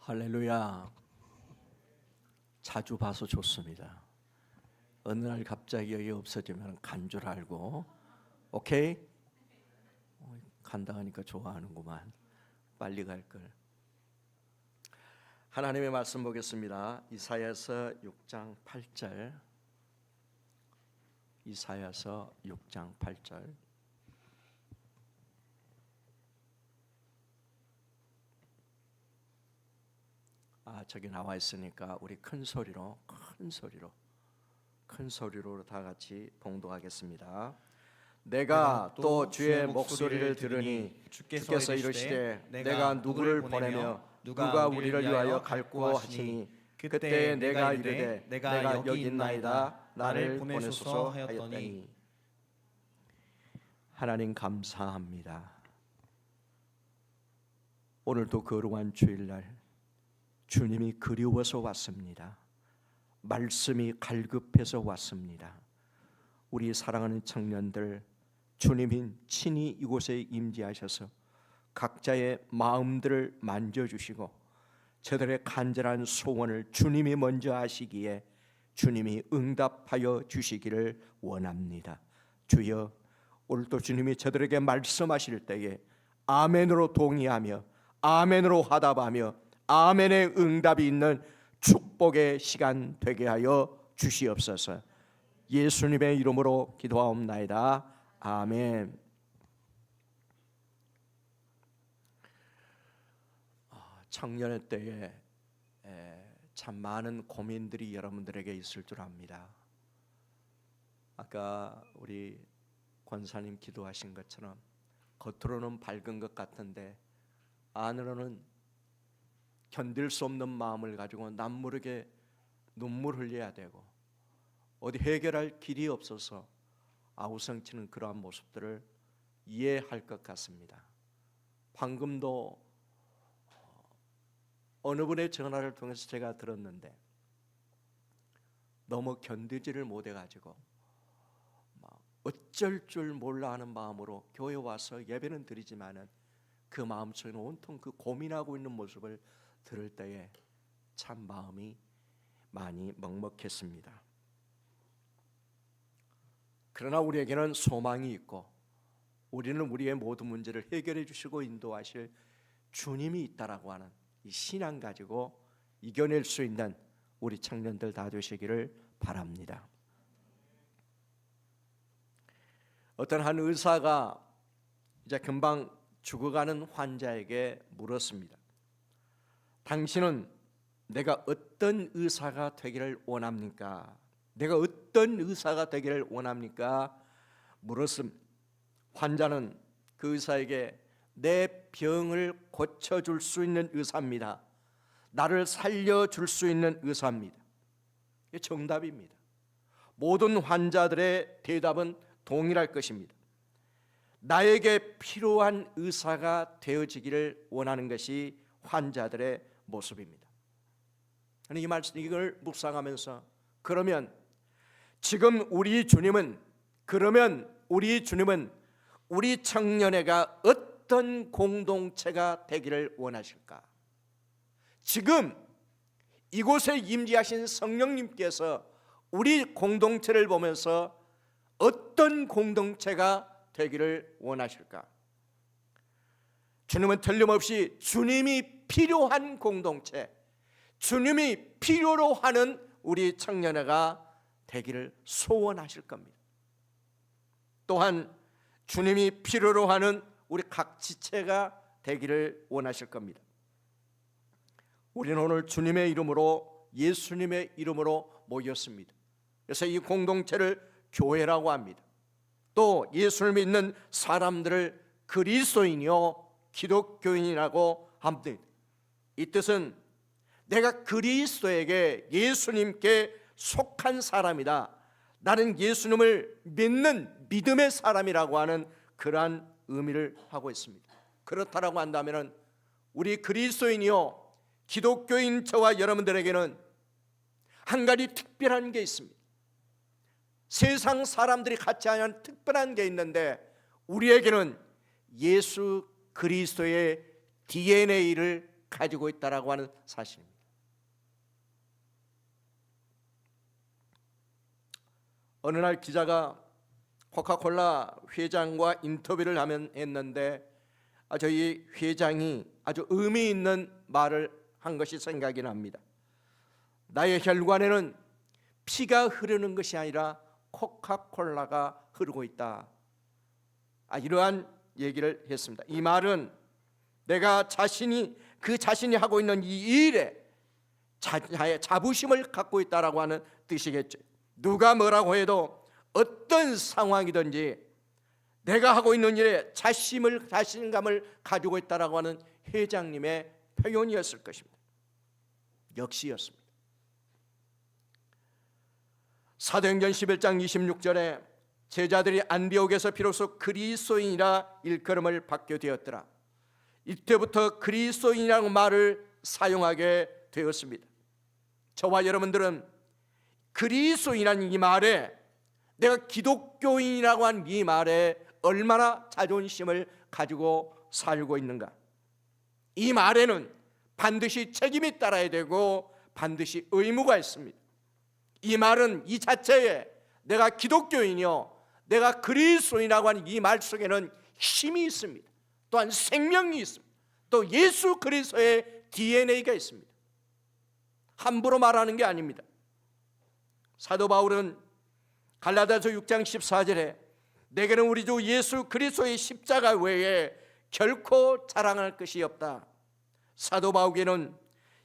할렐루야. 자주 봐서 좋습니다. 어느 날 갑자기 여기 없어지면 간 줄 알고 오케이? 간다 하니까 좋아하는구만. 빨리 갈 걸. 하나님의 말씀 보겠습니다. 이사야서 6장 8절. 이사야서 6장 8절. 저기 나와 있으니까 우리 큰 소리로 다 같이 봉독하겠습니다. 내가 또 주의 목소리를 들으니 주께서 이르시되 내가 누구를 보내며 누가 우리를 위하여 갈꼬 하시니 그때 내가 이르되 내가 여기 있나이다 나를 보내소서 하였더니. 하나님 감사합니다. 오늘도 거룩한 주일날 주님이 그리워서 왔습니다. 말씀이 갈급해서 왔습니다. 우리 사랑하는 청년들, 주님이 친히 이곳에 임재하셔서 각자의 마음들을 만져주시고 저들의 간절한 소원을 주님이 먼저 아시기에 주님이 응답하여 주시기를 원합니다. 주여, 오늘도 주님이 저들에게 말씀하실 때에 아멘으로 동의하며 아멘으로 화답하며 아멘의 응답이 있는 축복의 시간 되게 하여 주시옵소서. 예수님의 이름으로 기도하옵나이다. 아멘. 청년의 때에 참 많은 고민들이 여러분들에게 있을 줄 압니다. 아까 우리 권사님 기도하신 것처럼 겉으로는 밝은 것 같은데 안으로는 견딜 수 없는 마음을 가지고 남모르게 눈물 흘려야 되고 어디 해결할 길이 없어서 아우성치는 그러한 모습들을 이해할 것 같습니다. 방금도 어느 분의 전화를 통해서 제가 들었는데 너무 견디지를 못해가지고 어쩔 줄 몰라 하는 마음으로 교회 와서 예배는 드리지만은 그 마음속에는 온통 그 고민하고 있는 모습을 들을 때에 참 마음이 많이 먹먹했습니다. 그러나 우리에게는 소망이 있고 우리는 우리의 모든 문제를 해결해 주시고 인도하실 주님이 있다라고 하는 이 신앙 가지고 이겨낼 수 있는 우리 청년들 다 되시기를 바랍니다. 어떤 한 의사가 이제 금방 죽어가는 환자에게 물었습니다. 당신은 내가 어떤 의사가 되기를 원합니까? 내가 어떤 의사가 되기를 원합니까? 물었음. 환자는 그 의사에게 내 병을 고쳐줄 수 있는 의사입니다. 나를 살려줄 수 있는 의사입니다. 이게 정답입니다. 모든 환자들의 대답은 동일할 것입니다. 나에게 필요한 의사가 되어지기를 원하는 것이 환자들의 모습입니다. 이 말씀 이걸 묵상하면서 그러면 우리 주님은 우리 청년회가 어떤 공동체가 되기를 원하실까? 지금 이곳에 임재하신 성령님께서 우리 공동체를 보면서 어떤 공동체가 되기를 원하실까? 주님은 틀림없이 주님이 필요한 공동체, 주님이 필요로 하는 우리 청년회가 되기를 소원하실 겁니다. 또한 주님이 필요로 하는 우리 각 지체가 되기를 원하실 겁니다. 우리는 오늘 주님의 이름으로 예수님의 이름으로 모였습니다. 그래서 이 공동체를 교회라고 합니다. 또 예수를 믿는 사람들을 그리스도인이요 기독교인이라고 합니다. 이 뜻은 내가 그리스도에게 예수님께 속한 사람이다. 나는 예수님을 믿는 믿음의 사람이라고 하는 그러한 의미를 하고 있습니다. 그렇다라고 한다면 우리 그리스도인이요 기독교인 저와 여러분들에게는 한 가지 특별한 게 있습니다. 세상 사람들이 갖지 않은 특별한 게 있는데 우리에게는 예수 그리스도의 DNA를 가지고 있다라고 하는 사실입니다. 어느 날 기자가 코카콜라 회장과 인터뷰를 했는데 저희 회장이 아주 의미 있는 말을 한 것이 생각이 납니다. 나의 혈관에는 피가 흐르는 것이 아니라 코카콜라가 흐르고 있다. 이러한 얘기를 했습니다. 이 말은 내가 자신이 하고 있는 이 일에 자부심을 갖고 있다라고 하는 뜻이겠죠. 누가 뭐라고 해도 어떤 상황이든지 내가 하고 있는 일에 자신감을 가지고 있다라고 하는 회장님의 표현이었을 것입니다. 역시였습니다. 사도행전 11장 26절에 제자들이 안디옥에서 비로소 그리스도인이라 일컬음을 받게 되었더라. 이때부터 그리스도인이라는 말을 사용하게 되었습니다. 저와 여러분들은 그리스도인이라는 이 말에, 내가 기독교인이라고 한 이 말에 얼마나 자존심을 가지고 살고 있는가. 이 말에는 반드시 책임이 따라야 되고 반드시 의무가 있습니다. 이 말은 이 자체에 내가 기독교인이요, 내가 그리스도인이라고 하는 이 말 속에는 힘이 있습니다. 또한 생명이 있습니다. 또 예수 그리스도의 DNA가 있습니다. 함부로 말하는 게 아닙니다. 사도 바울은 갈라디아서 6장 14절에 내게는 우리 주 예수 그리스도의 십자가 외에 결코 자랑할 것이 없다. 사도 바울에게는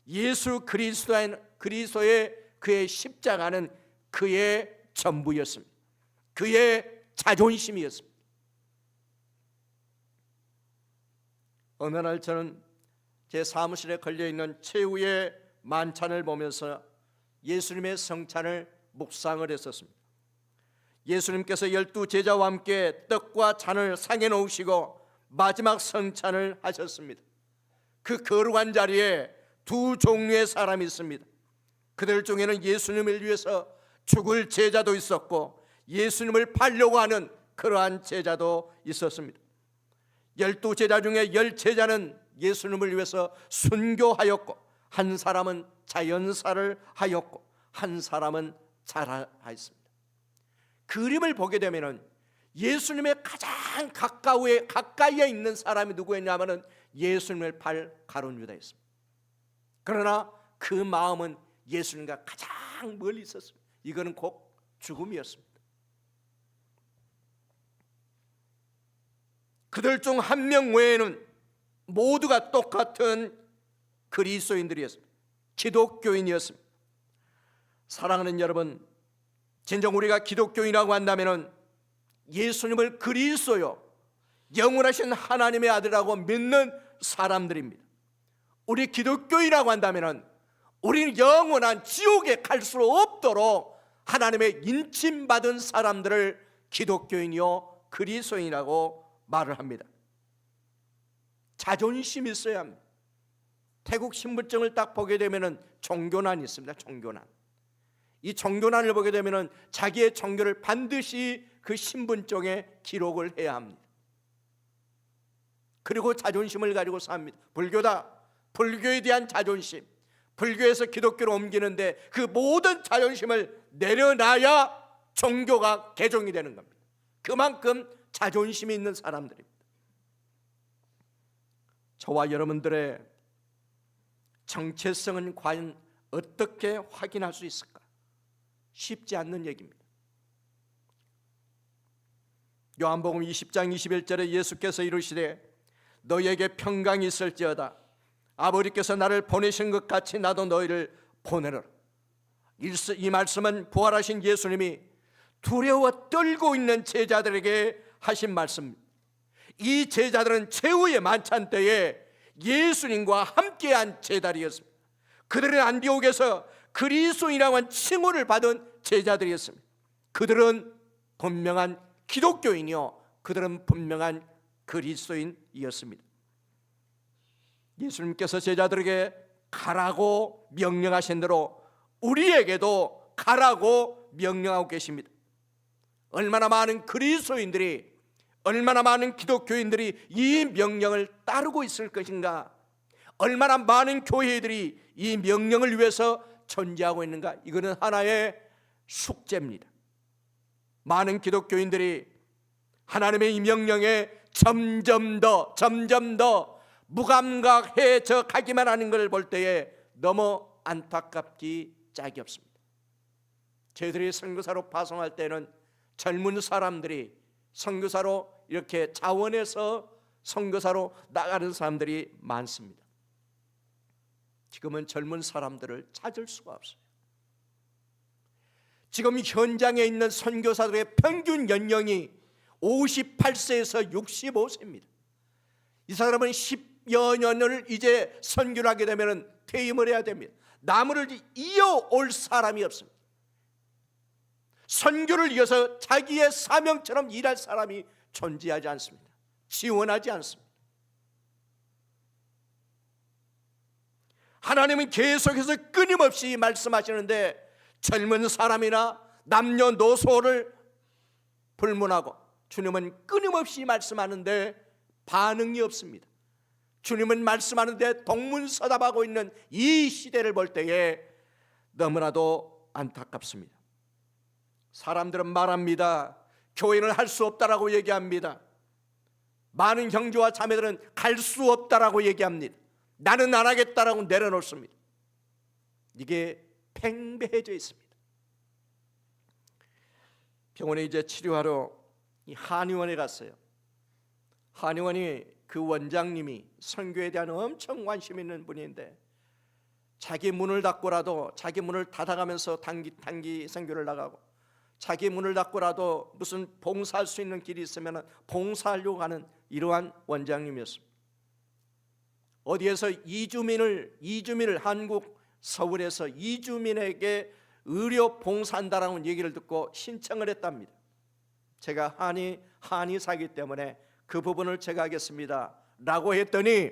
예수 그리스도의 그의 십자가는 그의 전부였습니다. 그의 자존심이었습니다. 어느 날 저는 제 사무실에 걸려있는 최후의 만찬을 보면서 예수님의 성찬을 묵상을 했었습니다. 예수님께서 12 제자와 함께 떡과 잔을 상에 놓으시고 마지막 성찬을 하셨습니다. 그 거룩한 자리에 두 종류의 사람이 있습니다. 그들 중에는 예수님을 위해서 죽을 제자도 있었고 예수님을 팔려고 하는 그러한 제자도 있었습니다. 12 제자 중에 10 제자는 예수님을 위해서 순교하였고 한 사람은 자연사를 하였고 한 사람은 자살하였습니다. 그림을 보게 되면은 예수님의 가장 가까이에 있는 사람이 누구였냐면은 예수님을 팔 가룟 유다였습니다. 그러나 그 마음은 예수님과 가장 멀리 있었습니다. 이거는 곧 죽음이었습니다. 그들 중 한 명 외에는 모두가 똑같은 그리스도인들이었습니다. 기독교인이었습니다. 사랑하는 여러분, 진정 우리가 기독교인이라고 한다면 예수님을 그리스도요, 영원하신 하나님의 아들이라고 믿는 사람들입니다. 우리 기독교인이라고 한다면 우리는 영원한 지옥에 갈 수 없도록 하나님의 인침받은 사람들을 기독교인이요 그리스도인이라고 말을 합니다. 자존심이 있어야 합니다. 태국 신분증을 딱 보게 되면 종교난이 있습니다. 종교난. 이 종교난을 보게 되면 자기의 종교를 반드시 그 신분증에 기록을 해야 합니다. 그리고 자존심을 가지고 삽니다. 불교다. 불교에 대한 자존심. 불교에서 기독교로 옮기는데 그 모든 자존심을 내려놔야 종교가 개종이 되는 겁니다. 그만큼 자존심이 있는 사람들입니다. 저와 여러분들의 정체성은 과연 어떻게 확인할 수 있을까? 쉽지 않는 얘기입니다. 요한복음 20장 21절에 예수께서 이르시되 너희에게 평강이 있을지어다. 아버지께서 나를 보내신 것 같이 나도 너희를 보내라. 이 말씀은 부활하신 예수님이 두려워 떨고 있는 제자들에게 하신 말씀입니다. 이 제자들은 최후의 만찬 때에 예수님과 함께한 제자들이었습니다. 그들은 안디옥에서 그리스도인이라고 한 칭호를 받은 제자들이었습니다. 그들은 분명한 기독교인이요, 그들은 분명한 그리스도인이었습니다. 예수님께서 제자들에게 가라고 명령하신 대로 우리에게도 가라고 명령하고 계십니다. 얼마나 많은 그리스도인들이, 얼마나 많은 기독교인들이 이 명령을 따르고 있을 것인가, 얼마나 많은 교회들이 이 명령을 위해서 존재하고 있는가? 이거는 하나의 숙제입니다. 많은 기독교인들이 하나님의 이 명령에 점점 더 무감각해져 가기만 하는 것을 볼 때에 너무 안타깝기 짝이 없습니다. 저희들이 선교사로 파송할 때는 젊은 사람들이 선교사로 이렇게 자원해서 선교사로 나가는 사람들이 많습니다. 지금은 젊은 사람들을 찾을 수가 없어요. 지금 현장에 있는 선교사들의 평균 연령이 58세에서 65세입니다. 이 사람은 10여 년을 이제 선교를 하게 되면 퇴임을 해야 됩니다. 나무를 이어올 사람이 없습니다. 선교를 위해서 자기의 사명처럼 일할 사람이 존재하지 않습니다. 지원하지 않습니다. 하나님은 계속해서 끊임없이 말씀하시는데 젊은 사람이나 남녀노소를 불문하고 주님은 끊임없이 말씀하는데 반응이 없습니다. 주님은 말씀하는데 동문서답하고 있는 이 시대를 볼 때에 너무나도 안타깝습니다. 사람들은 말합니다. 교회는 할 수 없다라고 얘기합니다. 많은 형제와 자매들은 갈 수 없다라고 얘기합니다. 나는 안 하겠다라고 내려놓습니다. 이게 팽배해져 있습니다. 병원에 이제 치료하러 이 한의원에 갔어요. 한의원이 그 원장님이 선교에 대한 엄청 관심 있는 분인데 자기 문을 닫고라도 자기 문을 닫아가면서 단기 선교를 나가고 자기 문을 닫고라도 무슨 봉사할 수 있는 길이 있으면 봉사하려고 하는 이러한 원장님이었습니다. 어디에서 이주민을 한국 서울에서 이주민에게 의료 봉사한다라는 얘기를 듣고 신청을 했답니다. 제가 한의사이기 때문에 그 부분을 제가 하겠습니다 라고 했더니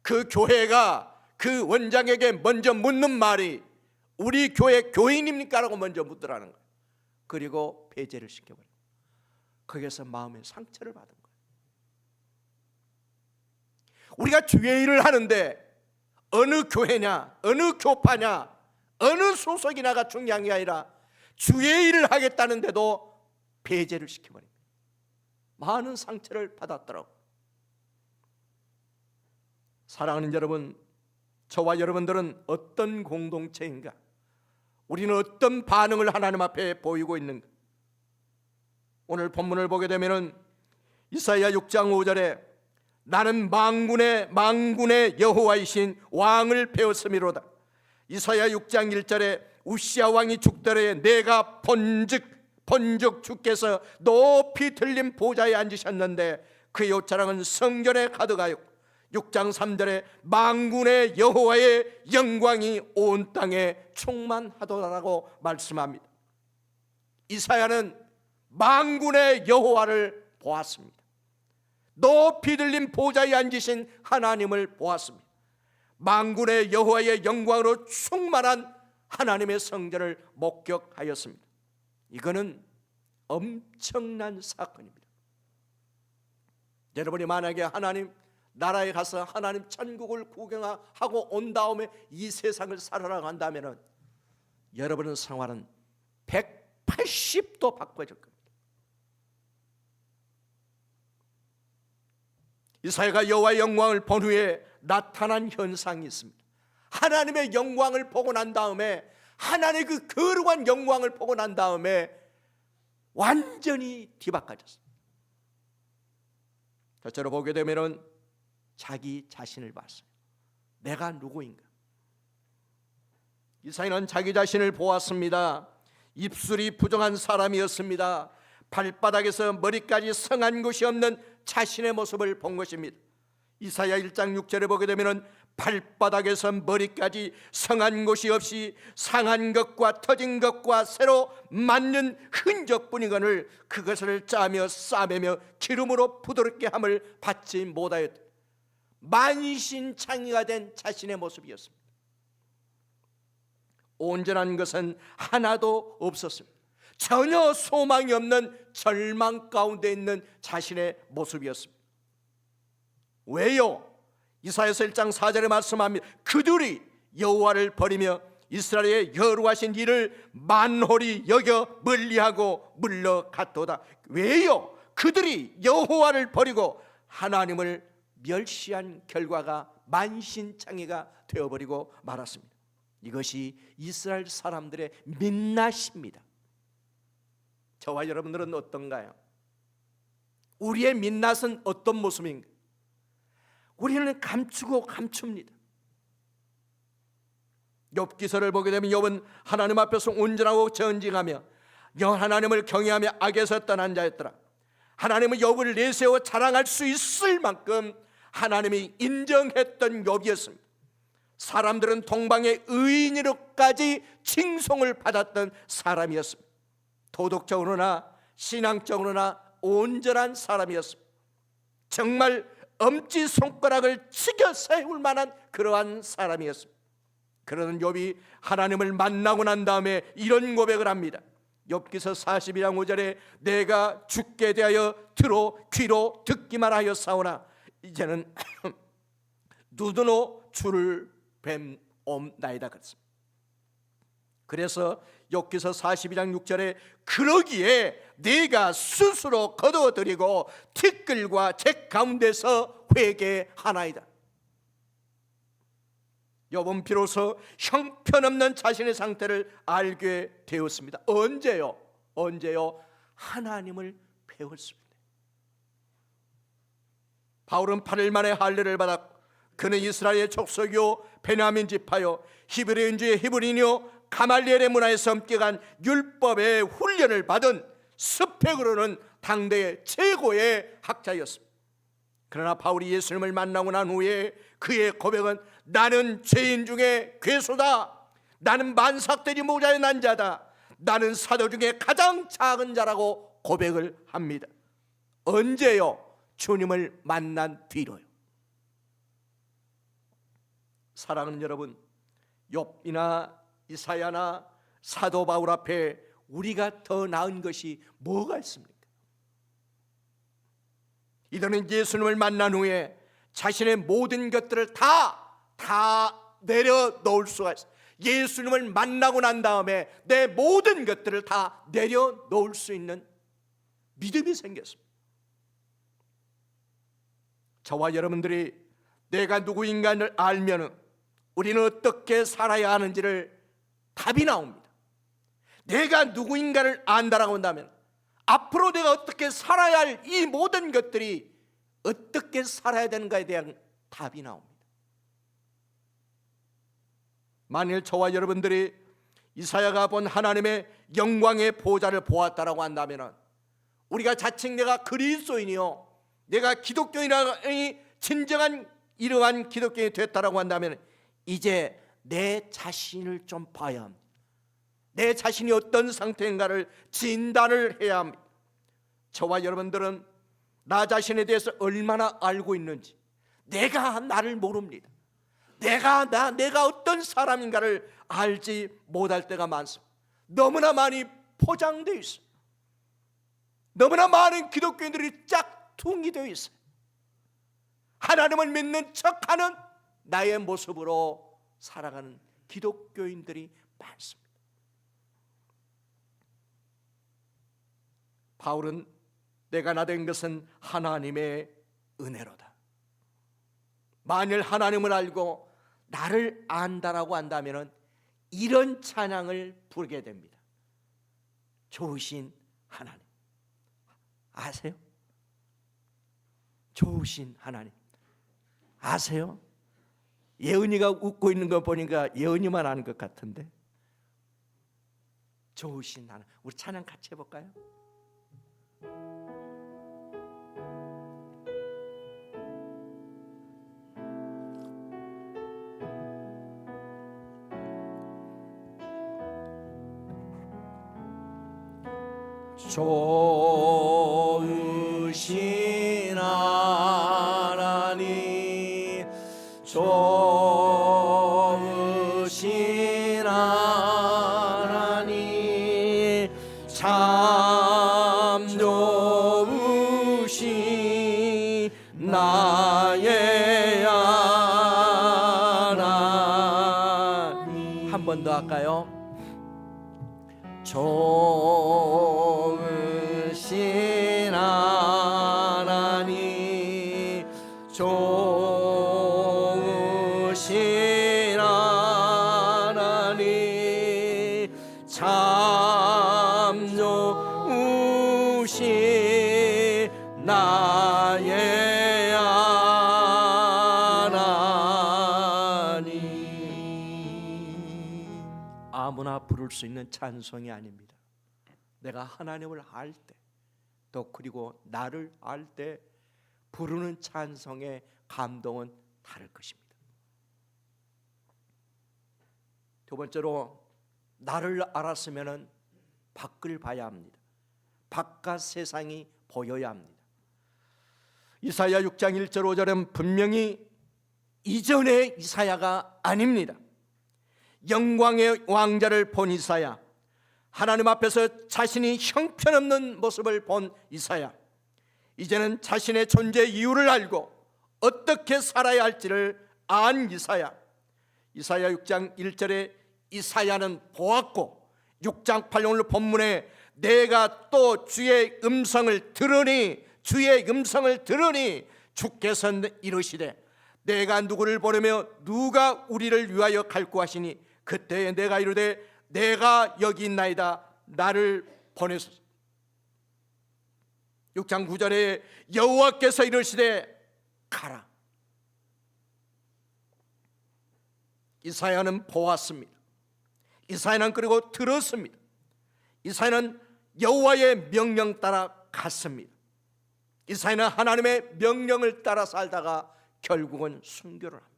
그 교회가 그 원장에게 먼저 묻는 말이 우리 교회 교인입니까? 라고 먼저 묻더라는 거예요. 그리고 배제를 시켜버려요. 거기에서 마음의 상처를 받은 거예요. 우리가 주의 일을 하는데 어느 교회냐, 어느 교파냐, 어느 소속이냐가 중요한 게 아니라 주의 일을 하겠다는데도 배제를 시켜버립니다. 많은 상처를 받았더라고요. 사랑하는 여러분, 저와 여러분들은 어떤 공동체인가? 우리는 어떤 반응을 하나님 앞에 보이고 있는가? 오늘 본문을 보게 되면은 이사야 6장 5절에 나는 만군의 여호와이신 왕을 배웠음이로다. 이사야 6장 1절에 우시야 왕이 죽더래 내가 본즉 주께서 높이 들린 보좌에 앉으셨는데 그의 옷자락은 성전에 가득하였고 6장 3절에 만군의 여호와의 영광이 온 땅에 충만하더라라고 말씀합니다. 이사야는 만군의 여호와를 보았습니다. 높이 들린 보좌에 앉으신 하나님을 보았습니다. 만군의 여호와의 영광으로 충만한 하나님의 성전을 목격하였습니다. 이거는 엄청난 사건입니다. 여러분이 만약에 하나님 나라에 가서 하나님 천국을 구경하고 온 다음에 이 세상을 살아라고 한다면 여러분의 생활은 180도 바꿔질 겁니다. 이사야가 여호와의 영광을 본 후에 나타난 현상이 있습니다. 하나님의 영광을 보고 난 다음에 하나님의 그 거룩한 영광을 보고 난 다음에 완전히 뒤바꿔졌습니다. 첫째로 보게 되면은 자기 자신을 봤어요. 내가 누구인가? 이사야는 자기 자신을 보았습니다. 입술이 부정한 사람이었습니다. 발바닥에서 머리까지 성한 것이 없는 자신의 모습을 본 것입니다. 이사야 1장 6절에 보게 되면 발바닥에서 머리까지 성한 것이 없이 상한 것과 터진 것과 새로 맞는 흔적뿐이거늘 그것을 짜며 싸매며 기름으로 부드럽게 함을 받지 못하였다. 만신창이가 된 자신의 모습이었습니다. 온전한 것은 하나도 없었습니다. 전혀 소망이 없는 절망 가운데 있는 자신의 모습이었습니다. 왜요? 이사야서 1장 4절에 말씀합니다. 그들이 여호와를 버리며 이스라엘의 여호와신 이를 만홀히 여겨 멀리하고 물러갔도다. 왜요? 그들이 여호와를 버리고 하나님을 멸시한 결과가 만신창이가 되어버리고 말았습니다. 이것이 이스라엘 사람들의 민낯입니다. 저와 여러분들은 어떤가요? 우리의 민낯은 어떤 모습인가? 우리는 감추고 감춥니다. 욥기서를 보게 되면 욥은 하나님 앞에서 온전하고 전징하며 하나님을 경외하며 악에서 떠난 자였더라. 하나님은 욥을 내세워 자랑할 수 있을 만큼 하나님이 인정했던 욥이었습니다. 사람들은 동방의 의인으로까지 칭송을 받았던 사람이었습니다. 도덕적으로나 신앙적으로나 온전한 사람이었습니다. 정말 엄지손가락을 치겨 세울 만한 그러한 사람이었습니다. 그러는 욥이 하나님을 만나고 난 다음에 이런 고백을 합니다. 욥기서 42장 5절에 내가 죽게 대하여 귀로 듣기만 하여 사오나 이제는 눈으로 주를 뱀옵나이다 그랬습니다. 그래서 욥기서 42장 6절에 그러기에 네가 스스로 거두어들이고 티끌과 재 가운데서 회개하나이다. 욥은 비로소 형편없는 자신의 상태를 알게 되었습니다. 언제요? 하나님을 배웠습니다. 바울은 8일 만에 할례를 받았고 그는 이스라엘의 족속이요 베냐민 지파요 히브리인주의 히브리인이요 가말리엘의 문화에서 엄격한 율법의 훈련을 받은 스펙으로는 당대의 최고의 학자였습니다. 그러나 바울이 예수님을 만나고 난 후에 그의 고백은 나는 죄인 중에 괴소다. 나는 만삭들이 모자에 난 자다. 나는 사도 중에 가장 작은 자라고 고백을 합니다. 언제요? 주님을 만난 뒤로요. 사랑하는 여러분, 욥이나 이사야나 사도 바울 앞에 우리가 더 나은 것이 뭐가 있습니까? 이들은 예수님을 만난 후에 자신의 모든 것들을 다 내려놓을 수가 있어요. 예수님을 만나고 난 다음에 내 모든 것들을 다 내려놓을 수 있는 믿음이 생겼습니다. 저와 여러분들이 내가 누구인가를 알면 우리는 어떻게 살아야 하는지를 답이 나옵니다. 내가 누구인가를 안다라고 한다면 앞으로 내가 어떻게 살아야 할 이 모든 것들이 어떻게 살아야 되는가에 대한 답이 나옵니다. 만일 저와 여러분들이 이사야가 본 하나님의 영광의 보좌를 보았다라고 한다면 우리가 자칭 내가 그리스도인이요 내가 기독교인이 진정한 이러한 기독교인이 됐다라고 한다면 이제 내 자신을 좀 봐야 합니다. 내 자신이 어떤 상태인가를 진단을 해야 합니다. 저와 여러분들은 나 자신에 대해서 얼마나 알고 있는지 내가 나를 모릅니다. 내가 어떤 사람인가를 알지 못할 때가 많습니다. 너무나 많이 포장되어 있어요. 너무나 많은 기독교인들이 짝퉁이 되어 있어요. 하나님을 믿는 척하는 나의 모습으로 살아가는 기독교인들이 많습니다. 바울은 내가 나 된 것은 하나님의 은혜로다. 만일 하나님을 알고 나를 안다라고 한다면 이런 찬양을 부르게 됩니다. 좋으신 하나님. 아세요? 좋으신 하나님. 아세요? 예은이가 웃고 있는 거 보니까 예은이만 아는 것 같은데. 좋으신 하나님. 우리 찬양 같이 해볼까요? 좋으신 하나님 좋으신 하나님 참 좋으신 나의 한 번 더 할까요? 좋으신 하나님, 좋으신 하나님, 참 좋으신 나의 하나님. 아무나 부를 수 있는 찬송이 아닙니다. 내가 하나님을 알 때, 또 그리고 나를 알 때 부르는 찬송의 감동은 다를 것입니다. 두 번째로, 나를 알았으면 밖을 봐야 합니다. 바깥 세상이 보여야 합니다. 이사야 6장 1절 5절은 분명히 이전의 이사야가 아닙니다. 영광의 왕자를 본 이사야, 하나님 앞에서 자신이 형편없는 모습을 본 이사야, 이제는 자신의 존재 이유를 알고 어떻게 살아야 할지를 안 이사야. 이사야 6장 1절에 이사야는 보았고, 6장 8절 본문에 내가 또 주의 음성을 들으니, 주의 음성을 들으니 주께서 이르시되 내가 누구를 보내며 누가 우리를 위하여 갈구 하시니 그때에 내가 이르되 내가 여기 있나이다, 나를 보내소서. 6장 9절에 여호와께서 이르시되 가라. 이사야는 보았습니다. 이사야는 그리고 들었습니다. 이사야는 여호와의 명령 따라 갔습니다. 이사야는 하나님의 명령을 따라 살다가 결국은 순교를 합니다.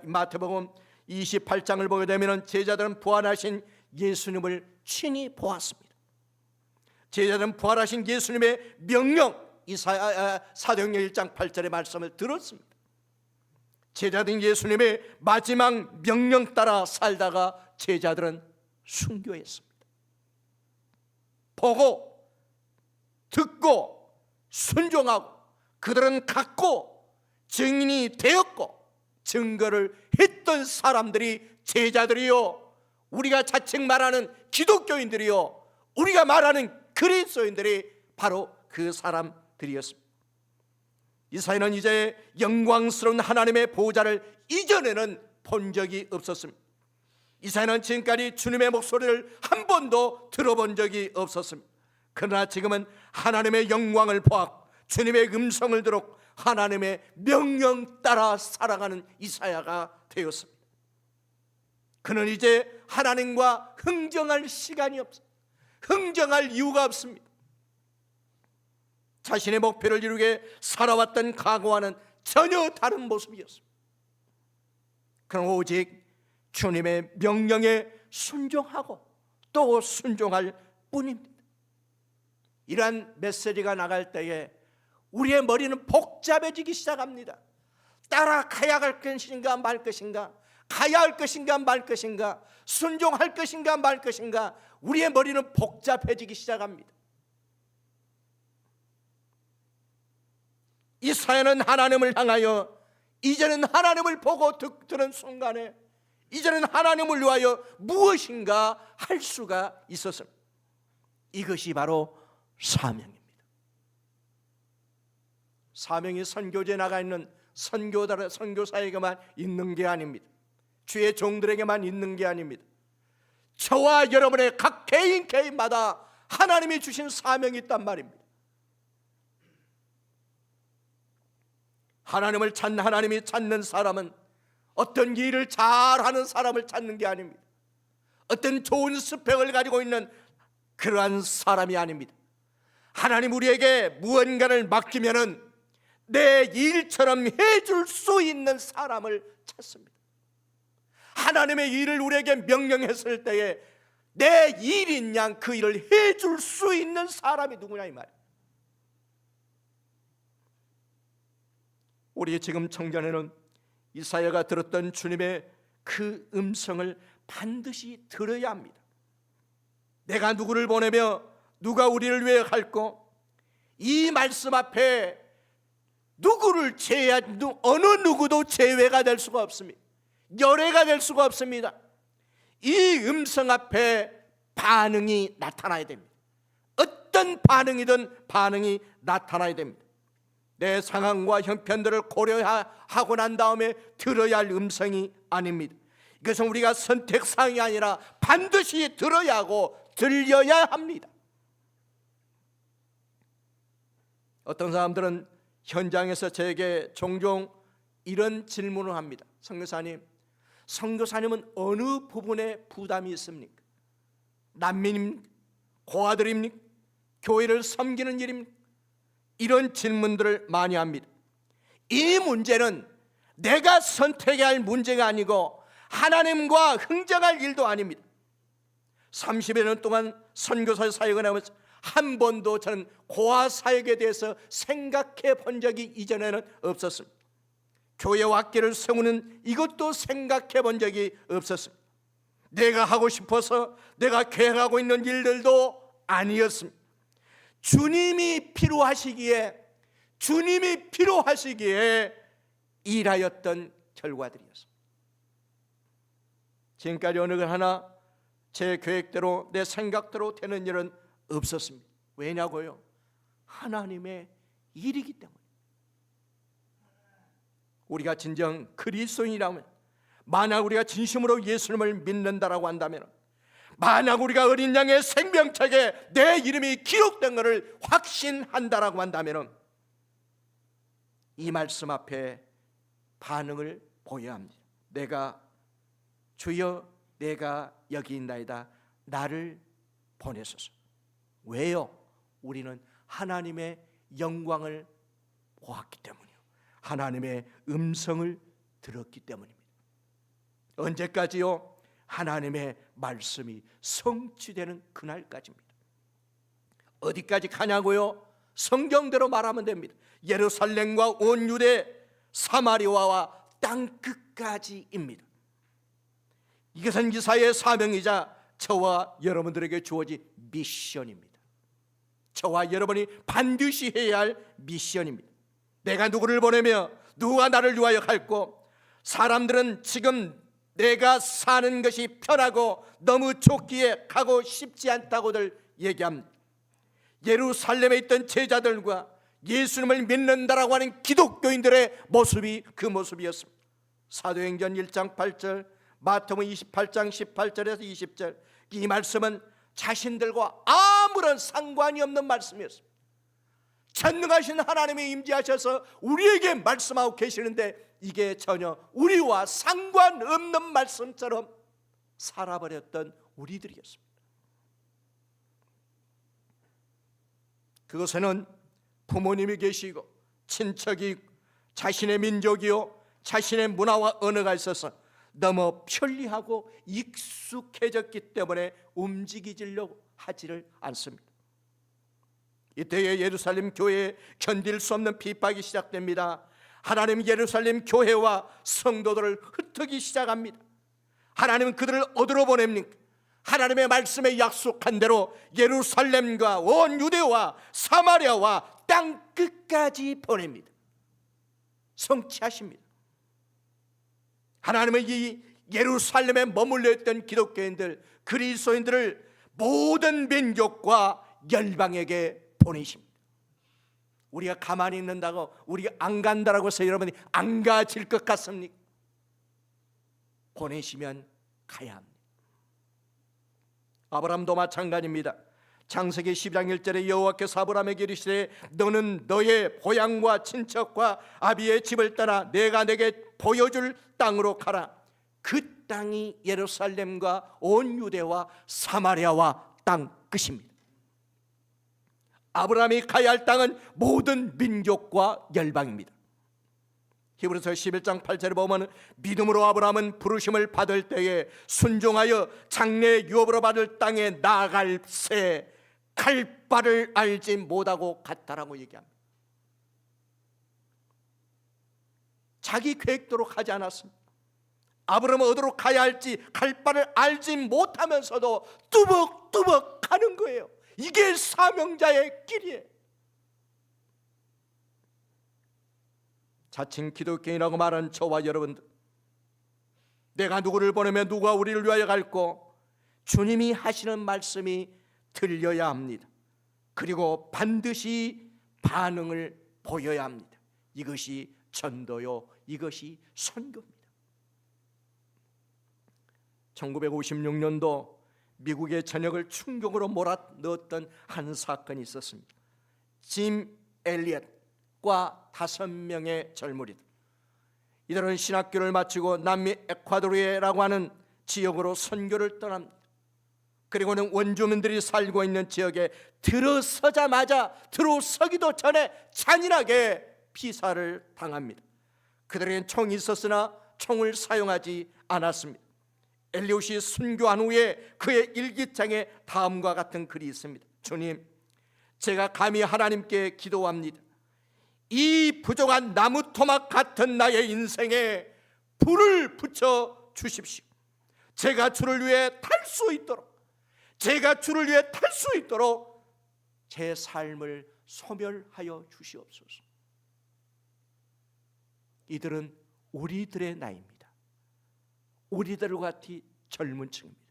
마태복음 28장을 보게 되면 제자들은 부활하신 예수님을 친히 보았습니다. 제자들은 부활하신 예수님의 명령, 사도행전 1장 8절의 말씀을 들었습니다. 제자들은 예수님의 마지막 명령 따라 살다가 제자들은 순교했습니다. 보고 듣고 순종하고 그들은 갖고 증인이 되었고 증거를 했던 사람들이 제자들이요, 우리가 자칭 말하는 기독교인들이요, 우리가 말하는 그리스도인들이 바로 그 사람들이었습니다. 이사야는 이제 영광스러운 하나님의 보호자를 이전에는 본 적이 없었습니다. 이사야는 지금까지 주님의 목소리를 한 번도 들어본 적이 없었습니다. 그러나 지금은 하나님의 영광을 보았고 주님의 음성을 들었고 하나님의 명령 따라 살아가는 이사야가 되었습니다. 그는 이제 하나님과 흥정할 시간이 없습니다. 흥정할 이유가 없습니다. 자신의 목표를 이루게 살아왔던 과거와는 전혀 다른 모습이었습니다. 그럼 오직 주님의 명령에 순종하고 또 순종할 뿐입니다. 이러한 메시지가 나갈 때에 우리의 머리는 복잡해지기 시작합니다. 따라가야 할 것인가 말 것인가, 가야 할 것인가 말 것인가, 순종할 것인가 말 것인가, 우리의 머리는 복잡해지기 시작합니다. 이사야는 하나님을 향하여 이제는 하나님을 보고 듣는 순간에 이제는 하나님을 위하여 무엇인가 할 수가 있었습니다. 이것이 바로 사명입니다. 사명이 선교지에 나가 있는 선교사에게만 있는 게 아닙니다. 주의 종들에게만 있는 게 아닙니다. 저와 여러분의 각 개인마다 하나님이 주신 사명이 있단 말입니다. 하나님이 찾는 사람은 어떤 일을 잘하는 사람을 찾는 게 아닙니다. 어떤 좋은 스펙을 가지고 있는 그러한 사람이 아닙니다. 하나님 우리에게 무언가를 맡기면은 내 일처럼 해줄 수 있는 사람을 찾습니다. 하나님의 일을 우리에게 명령했을 때에 내 일인 양 그 일을 해줄 수 있는 사람이 누구냐 이 말이에요. 우리 지금 청년에는 이사야가 들었던 주님의 그 음성을 반드시 들어야 합니다. 내가 누구를 보내며 누가 우리를 위해 갈고, 이 말씀 앞에 누구를 어느 누구도 제외가 될 수가 없습니다. 열애가 될 수가 없습니다. 이 음성 앞에 반응이 나타나야 됩니다. 어떤 반응이든 반응이 나타나야 됩니다. 내 상황과 형편들을 고려하고 난 다음에 들어야 할 음성이 아닙니다. 이것은 우리가 선택사항이 아니라 반드시 들어야 하고 들려야 합니다. 어떤 사람들은 현장에서 제게 종종 이런 질문을 합니다. 선교사님은 어느 부분에 부담이 있습니까? 난민입니까? 고아들입니까? 교회를 섬기는 일입니까? 이런 질문들을 많이 합니다. 이 문제는 내가 선택해야 할 문제가 아니고 하나님과 흥정할 일도 아닙니다. 30여 년 동안 선교사 사역을 하면서 한 번도 저는 고아 사역에 대해서 생각해 본 적이 이전에는 없었습니다. 교회 학교를 세우는 이것도 생각해 본 적이 없었습니다. 내가 하고 싶어서 내가 계획하고 있는 일들도 아니었습니다. 주님이 필요하시기에 일하였던 결과들이었습니다. 지금까지 어느 것 하나 제 계획대로 내 생각대로 되는 일은 없었습니다. 왜냐고요? 하나님의 일이기 때문에. 우리가 진정 그리스도인이라면, 만약 우리가 진심으로 예수님을 믿는다라고 한다면, 만약 우리가 어린 양의 생명책에 내 이름이 기록된 것을 확신한다라고 한다면 이 말씀 앞에 반응을 보여야 합니다. 주여 내가 여기 있나이다, 나를 보내소서. 왜요? 우리는 하나님의 영광을 보았기 때문이요, 하나님의 음성을 들었기 때문입니다. 언제까지요? 하나님의 말씀이 성취되는 그날까지입니다. 어디까지 가냐고요? 성경대로 말하면 됩니다. 예루살렘과 온 유대, 사마리아와 땅끝까지입니다. 이것은 이사야의 사명이자 저와 여러분들에게 주어진 미션입니다. 저와 여러분이 반드시 해야 할 미션입니다. 내가 누구를 보내며 누가 나를 위하여 갈고, 사람들은 지금 내가 사는 것이 편하고 너무 좋기에 가고 싶지 않다고들 얘기합니다. 예루살렘에 있던 제자들과 예수님을 믿는다라고 하는 기독교인들의 모습이 그 모습이었습니다. 사도행전 1장 8절, 마태복음 28장 18절에서 20절, 이 말씀은 자신들과 아무런 상관이 없는 말씀이었습니다. 전능하신 하나님이 임재하셔서 우리에게 말씀하고 계시는데 이게 전혀 우리와 상관없는 말씀처럼 살아버렸던 우리들이었습니다. 그것에는 부모님이 계시고 친척이, 자신의 민족이요 자신의 문화와 언어가 있어서 너무 편리하고 익숙해졌기 때문에 움직이려고 하지를 않습니다. 이때에 예루살렘 교회에 견딜 수 없는 핍박이 시작됩니다. 하나님 예루살렘 교회와 성도들을 흩트기 시작합니다. 하나님은 그들을 어디로 보냅니까? 하나님의 말씀에 약속한 대로 예루살렘과 온 유대와 사마리아와 땅 끝까지 보냅니다. 성취하십니다. 하나님은 이 예루살렘에 머물러 있던 기독교인들, 그리스도인들을 모든 민족과 열방에게 보내십니다. 우리가 가만히 있는다고, 우리가 안 간다라고 해서 여러분이 안 가질 것 같습니까? 보내시면 가야 합니다. 아브라함도 마찬가지입니다. 창세기 12장 1절에 여호와께서 아브라함에게 이르시되 너는 너의 고향과 친척과 아비의 집을 떠나 내가 내게 보여줄 땅으로 가라. 그 땅이 예루살렘과 온 유대와 사마리아와 땅 끝입니다. 아브라함이 가야 할 땅은 모든 민족과 열방입니다. 히브리서 11장 8절에 보면 믿음으로 아브라함은 부르심을 받을 때에 순종하여 장래 유업으로 받을 땅에 나아갈새 갈 바를 알지 못하고 갔다라고 얘기합니다. 자기 계획대로 가지 않았습니다. 아브라함은 어디로 가야 할지 갈 바를 알지 못하면서도 뚜벅뚜벅 가는 거예요. 이게 사명자의 길이에요. 자칭 기독교인이라고 말하는 저와 여러분들, 내가 누구를 보내면 누가 우리를 위하여 갈고, 주님이 하시는 말씀이 들려야 합니다. 그리고 반드시 반응을 보여야 합니다. 이것이 전도요, 이것이 선교입니다. 1956년도 미국의 전역을 충격으로 몰아넣었던 한 사건이 있었습니다. 짐 엘리엇과 5명의 젊은이들, 이들은 신학교를 마치고 남미 에콰도르라고 하는 지역으로 선교를 떠납니다. 그리고는 원주민들이 살고 있는 지역에 들어서기도 전에 잔인하게 피살을 당합니다. 그들에겐 총이 있었으나 총을 사용하지 않았습니다. 엘리엇이 순교한 후에 그의 일기장에 다음과 같은 글이 있습니다. 주님, 제가 감히 하나님께 기도합니다. 이 부족한 나무 토막 같은 나의 인생에 불을 붙여 주십시오. 제가 주를 위해 탈 수 있도록 제 삶을 소멸하여 주시옵소서. 이들은 우리들의 나이입니다. 우리들과 같이 젊은 층입니다.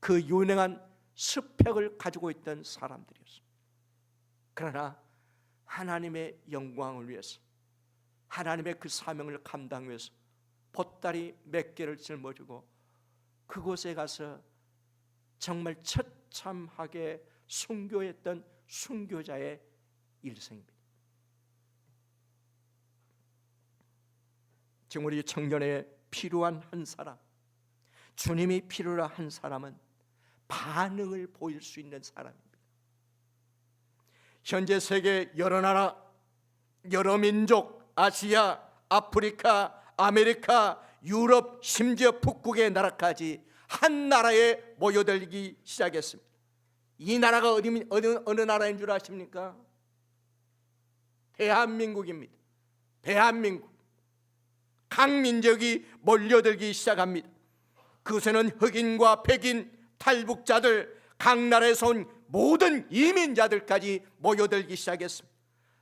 그 유능한 스펙을 가지고 있던 사람들이었습니다. 그러나 하나님의 영광을 위해서, 하나님의 그 사명을 감당하기 위해서 보따리 몇 개를 짊어지고 그곳에 가서 정말 처참하게 순교했던 순교자의 일생입니다. 지금 우리 청년에 필요한 한 사람, 주님이 필요한 한 사람은 반응을 보일 수 있는 사람입니다. 현재 세계 여러 나라, 여러 민족, 아시아, 아프리카, 아메리카, 유럽, 심지어 북극의 나라까지 한 나라에 모여들기 시작했습니다. 이 나라가 어느 나라인 줄 아십니까? 대한민국입니다. 대한민국. 각 민족이 몰려들기 시작합니다. 그곳에는 흑인과 백인, 탈북자들, 각 나라에서 온 모든 이민자들까지 모여들기 시작했습니다.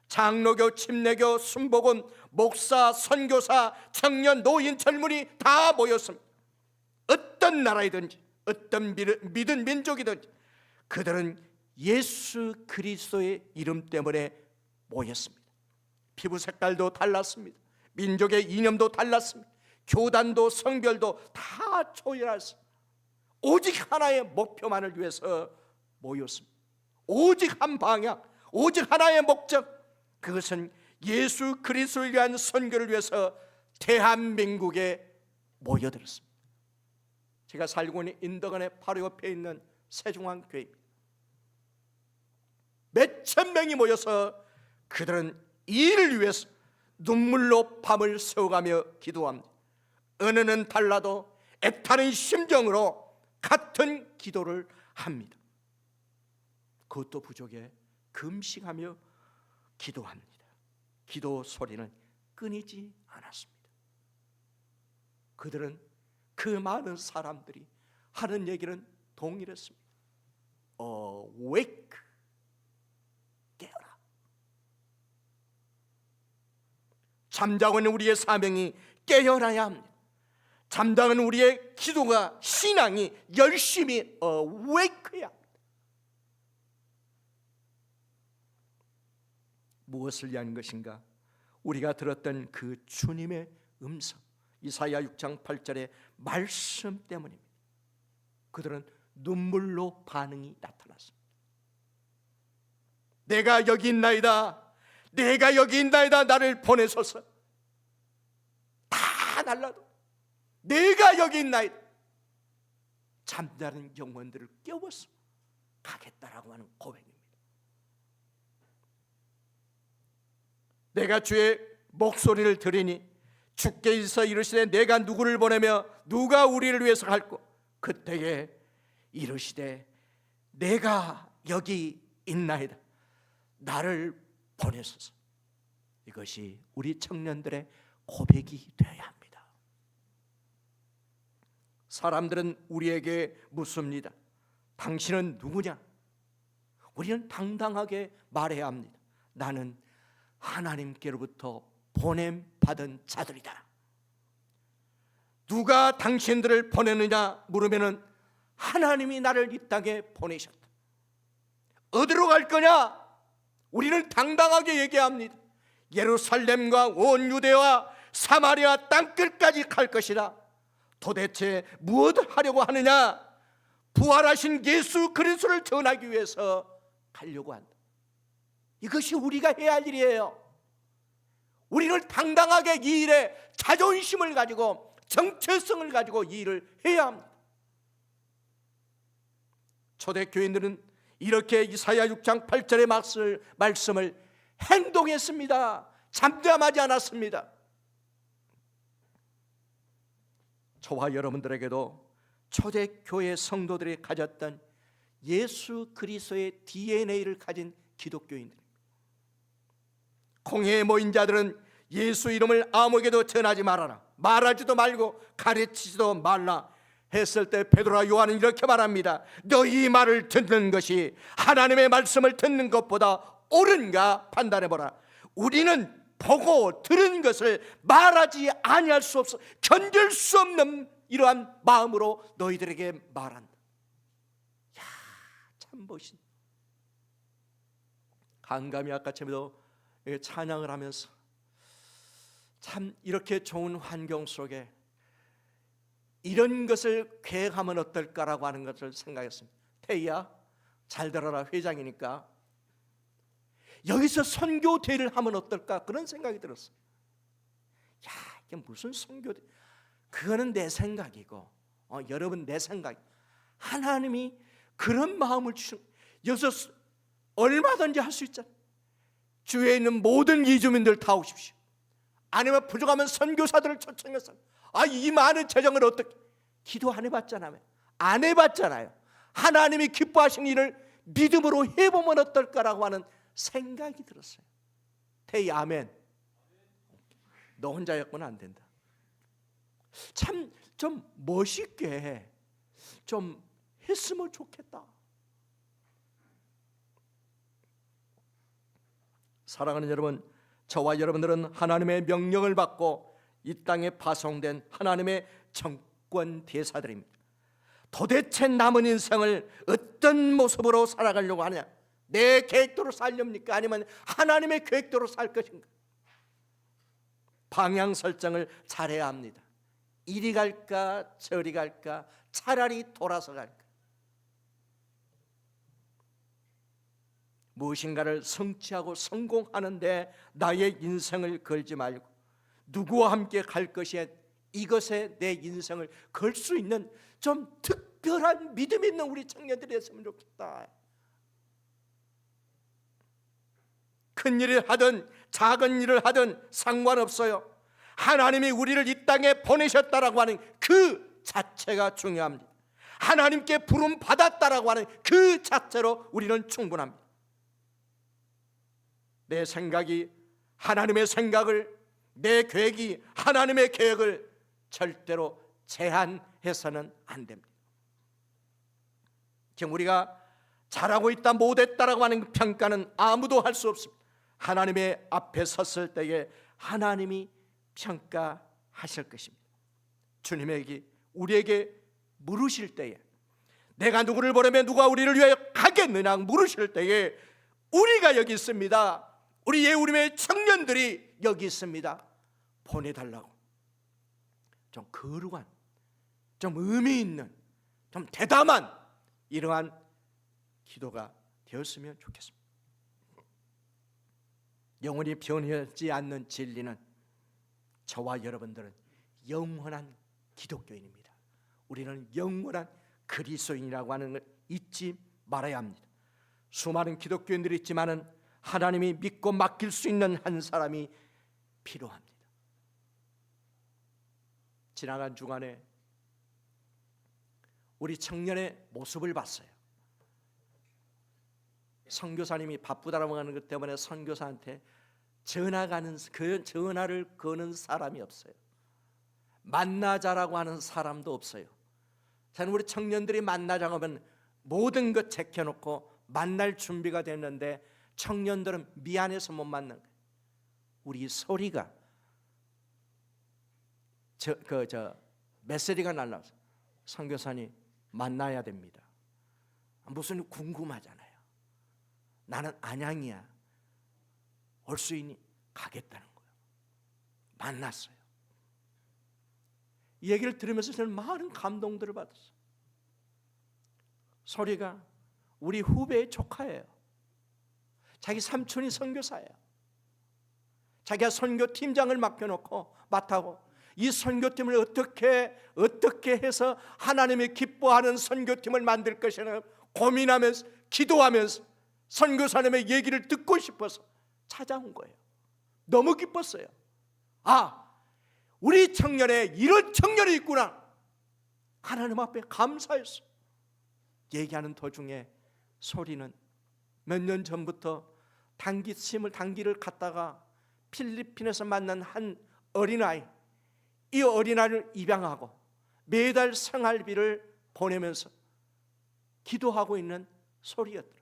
장로교, 침례교, 순복음, 목사, 선교사, 청년, 노인, 젊은이 다 모였습니다. 어떤 나라이든지, 어떤 믿은 민족이든지 그들은 예수 그리스도의 이름 때문에 모였습니다. 피부 색깔도 달랐습니다. 민족의 이념도 달랐습니다. 교단도 성별도 다 초월했습니다. 오직 하나의 목표만을 위해서 모였습니다. 오직 한 방향, 오직 하나의 목적, 그것은 예수 그리스도를 위한 선교를 위해서 대한민국에 모여들었습니다. 제가 살고 있는 인덕원의 바로 옆에 있는 세종항교회입니다. 몇천 명이 모여서 그들은 이 일을 위해서 눈물로 밤을 새워가며 기도합니다. 은혜는 달라도 애타는 심정으로 같은 기도를 합니다. 그것도 부족해 금식하며 기도합니다. 기도 소리는 끊이지 않았습니다. 그들은 그 많은 사람들이 하는 얘기는 동일했습니다. Awake, 깨어라. 잠자고 있는 우리의 사명이 깨어나야 합니다. 잠자고 있는 우리의 기도가, 신앙이 열심히 awake해야 합니다. 무엇을 위한 것인가? 우리가 들었던 그 주님의 음성, 이사야 6장 8절의 말씀 때문입니다. 그들은 눈물로 반응이 나타났습니다. 내가 여기 있나이다, 내가 여기 있나이다, 나를 보내소서. 다 날라도 내가 여기 있나이다. 잠자는 영혼들을 깨워서 가겠다라고 하는 고백입니다. 내가 주의 목소리를 들으니 주께서 이르시되 내가 누구를 보내며 누가 우리를 위해서 갈고, 그때에 이르시되 내가 여기 있나이다, 나를 보내소서. 이것이 우리 청년들의 고백이 되어야 합니다. 사람들은 우리에게 묻습니다. 당신은 누구냐? 우리는 당당하게 말해야 합니다. 나는 하나님께로부터 보냄받은 자들이다. 누가 당신들을 보내느냐 물으면은 하나님이 나를 이 땅에 보내셨다. 어디로 갈 거냐? 우리는 당당하게 얘기합니다. 예루살렘과 온 유대와 사마리아 땅끝까지 갈 것이다. 도대체 무엇 하려고 하느냐? 부활하신 예수 그리스도를 전하기 위해서 가려고 한다. 이것이 우리가 해야 할 일이에요. 우리는 당당하게 이 일에 자존심을 가지고 정체성을 가지고 이 일을 해야 합니다. 초대교인들은 이렇게 이사야 6장 8절의 말씀을 행동했습니다. 잠잠하지 않았습니다. 저와 여러분들에게도 초대교회 성도들이 가졌던 예수 그리스도의 DNA를 가진 기독교인들, 공회에 모인 자들은 예수 이름을 아무에게도 전하지 말아라, 말하지도 말고 가르치지도 말라 했을 때 베드로와 요한은 이렇게 말합니다. 너희 말을 듣는 것이 하나님의 말씀을 듣는 것보다 옳은가 판단해보라. 우리는 보고 들은 것을 말하지 아니할 수 없어 견딜 수 없는 이러한 마음으로 너희들에게 말한다. 야, 참 멋있다. 간감히 아까 처음에도 찬양을 하면서 참 이렇게 좋은 환경 속에 이런 것을 계획하면 어떨까라고 하는 것을 생각했습니다. 태희야, 잘 들어라. 회장이니까 여기서 선교대회를 하면 어떨까 그런 생각이 들었어요. 야, 이게 무슨 선교대? 그거는 내 생각이고 여러분 내 생각. 하나님이 그런 마음을 주신, 여기서 얼마든지 할 수 있잖아요. 주위에 있는 모든 이주민들 다 오십시오. 아니면 부족하면 선교사들을 초청해서 이 많은 재정을 어떻게, 기도 안 해봤잖아요. 안 해봤잖아요. 하나님이 기뻐하신 일을 믿음으로 해보면 어떨까라고 하는 생각이 들었어요. 태희 아멘. 너 혼자였구나. 안 된다. 참 좀 멋있게 좀 했으면 좋겠다. 사랑하는 여러분, 저와 여러분들은 하나님의 명령을 받고 이 땅에 파송된 하나님의 정권 대사들입니다. 도대체 남은 인생을 어떤 모습으로 살아가려고 하느냐? 내 계획대로 살렵니까? 아니면 하나님의 계획대로 살 것인가? 방향 설정을 잘해야 합니다. 이리 갈까 저리 갈까, 차라리 돌아서 갈까? 무엇인가를 성취하고 성공하는데 나의 인생을 걸지 말고 누구와 함께 갈 것이에 이것에 내 인생을 걸 수 있는 좀 특별한 믿음 있는 우리 청년들이 했으면 좋겠다. 큰 일을 하든 작은 일을 하든 상관없어요. 하나님이 우리를 이 땅에 보내셨다라고 하는 그 자체가 중요합니다. 하나님께 부름 받았다라고 하는 그 자체로 우리는 충분합니다. 내 생각이 하나님의 생각을, 내 계획이 하나님의 계획을 절대로 제한해서는 안 됩니다. 지금 우리가 잘하고 있다 못했다라고 하는 평가는 아무도 할 수 없습니다. 하나님의 앞에 섰을 때에 하나님이 평가하실 것입니다. 주님에게 우리에게 물으실 때에 내가 누구를 보내면 누가 우리를 위하여 가겠느냐 물으실 때에 우리가 여기 있습니다. 우리 예우림의 청년들이 여기 있습니다. 보내달라고 좀 거룩한, 좀 의미 있는, 좀 대담한 이러한 기도가 되었으면 좋겠습니다. 영원히 변하지 않는 진리는 저와 여러분들은 영원한 기독교인입니다. 우리는 영원한 그리스도인이라고 하는 걸 잊지 말아야 합니다. 수많은 기독교인들이 있지만은 하나님이 믿고 맡길 수 있는 한 사람이 필요합니다. 지나간 주간에 우리 청년의 모습을 봤어요. 선교사님이 바쁘다라고 하는 것 때문에 선교사한테 전화를 거는 사람이 없어요. 만나자라고 하는 사람도 없어요. 저는 우리 청년들이 만나자고 하면 모든 것 제껴놓고 만날 준비가 됐는데 청년들은 미안해서 못 만난 거예요. 우리 소리가, 메시지가 날라서 선교사님 만나야 됩니다. 무슨 궁금하잖아요. 나는 안양이야. 올 수 있니? 가겠다는 거예요. 만났어요. 이 얘기를 들으면서 저는 많은 감동들을 받았어요. 소리가 우리 후배의 조카예요. 자기 삼촌이 선교사예요. 자기가 선교팀장을 맡고 이 선교팀을 어떻게 해서 하나님이 기뻐하는 선교팀을 만들 것이냐 고민하면서 기도하면서 선교사님의 얘기를 듣고 싶어서 찾아온 거예요. 너무 기뻤어요. 우리 청년에 이런 청년이 있구나. 하나님 앞에 감사했어요. 얘기하는 도중에 소리는 몇 년 전부터 단기를 갔다가 필리핀에서 만난 한 어린아이, 이 어린아이를 입양하고 매달 생활비를 보내면서 기도하고 있는 소리였더라.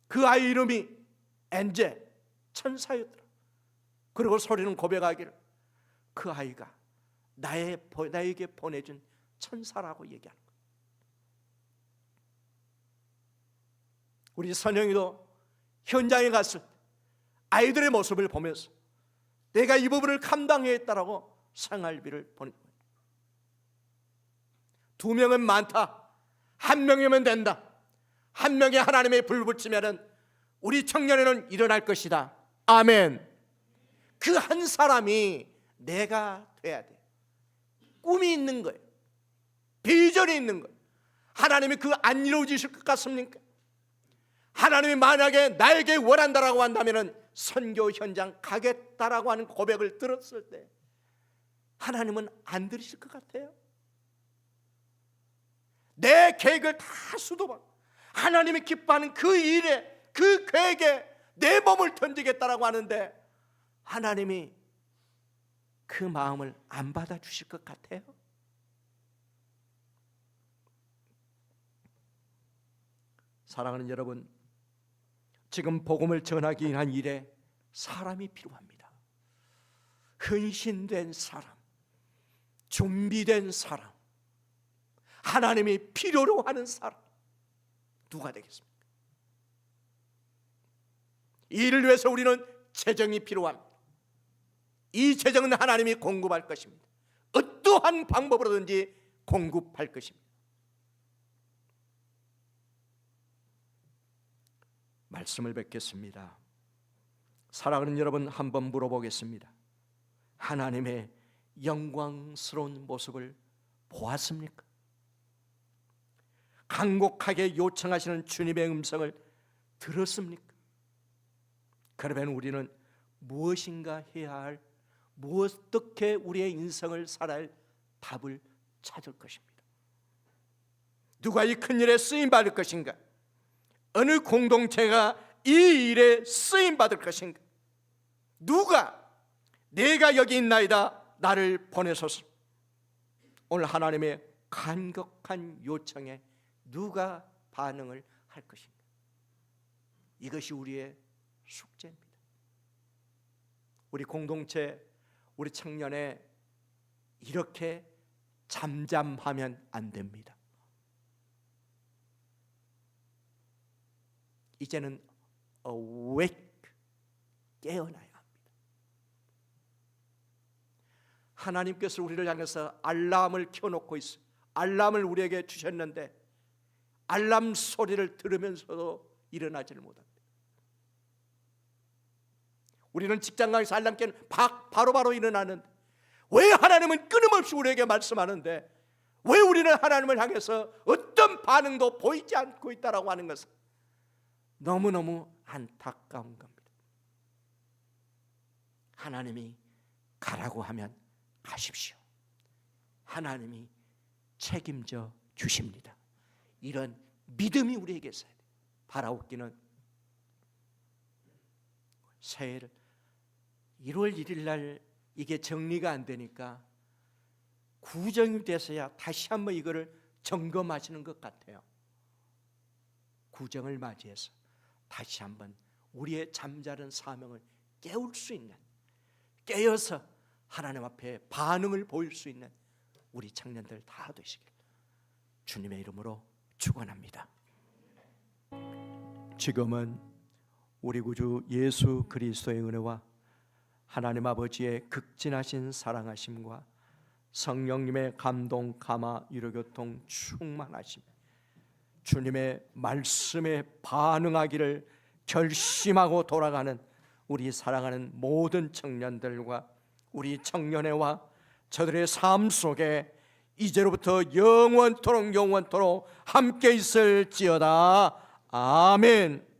그 아이 이름이 엔젤, 천사였더라. 그리고 소리는 고백하기를 그 아이가 나에게 보내준 천사라고 얘기하는 거예요. 우리 선영이도 현장에 갔을 때 아이들의 모습을 보면서 내가 이 부분을 감당해야 했다라고 생활비를 보낸 거예요. 2명은 많다. 1명이면 된다. 1명이 하나님의 불 붙이면은 우리 청년에는 일어날 것이다. 아멘. 그 한 사람이 내가 돼야 돼. 꿈이 있는 거예요. 비전이 있는 거예요. 하나님이 그 안 이루어지실 것 같습니까? 하나님이 만약에 나에게 원한다라고 한다면은 선교 현장 가겠다라고 하는 고백을 들었을 때 하나님은 안 들으실 것 같아요. 내 계획을 다 수도받고 하나님이 기뻐하는 그 일에 그 계획에 내 몸을 던지겠다라고 하는데 하나님이 그 마음을 안 받아주실 것 같아요. 사랑하는 여러분, 지금 복음을 전하기 위한 일에 사람이 필요합니다. 헌신된 사람, 준비된 사람, 하나님이 필요로 하는 사람 누가 되겠습니까? 이 일을 위해서 우리는 재정이 필요합니다. 이 재정은 하나님이 공급할 것입니다. 어떠한 방법으로든지 공급할 것입니다. 말씀을 뵙겠습니다. 사랑하는 여러분, 한번 물어보겠습니다. 하나님의 영광스러운 모습을 보았습니까? 간곡하게 요청하시는 주님의 음성을 들었습니까? 그러면 우리는 무엇인가 해야 할, 어떻게 우리의 인생을 살아야 할 답을 찾을 것입니다. 누가 이 큰 일에 쓰임받을 것인가? 어느 공동체가 이 일에 쓰임받을 것인가? 누가 내가 여기 있나이다 나를 보내소서. 오늘 하나님의 간곡한 요청에 누가 반응을 할 것인가? 이것이 우리의 숙제입니다. 우리 공동체, 우리 청년에 이렇게 잠잠하면 안 됩니다. 이제는 awake, 깨어나야 합니다. 하나님께서 우리를 향해서 알람을 켜놓고 있어요. 알람을 우리에게 주셨는데 알람 소리를 들으면서도 일어나지를 못합니다. 우리는 직장가에서 알람 깨는 바로바로 일어나는데 왜 하나님은 끊임없이 우리에게 말씀하는데 왜 우리는 하나님을 향해서 어떤 반응도 보이지 않고 있다라고 하는 것은 너무너무 안타까운 겁니다. 하나님이 가라고 하면 가십시오. 하나님이 책임져 주십니다. 이런 믿음이 우리에게 있어야 돼요. 바라옵기는 새해를 1월 1일 날 이게 정리가 안 되니까 구정이 돼서야 다시 한번 이거를 점검하시는 것 같아요. 구정을 맞이해서 다시 한번 우리의 잠자는 사명을 깨울 수 있는, 깨어서 하나님 앞에 반응을 보일 수 있는 우리 청년들 다 되시길 주님의 이름으로 축원합니다. 지금은 우리 구주 예수 그리스도의 은혜와 하나님 아버지의 극진하신 사랑하심과 성령님의 감동, 감화, 유료교통 충만하심, 주님의 말씀에 반응하기를 결심하고 돌아가는 우리 사랑하는 모든 청년들과 우리 청년회와 저들의 삶 속에 이제로부터 영원토록 함께 있을지어다. 아멘.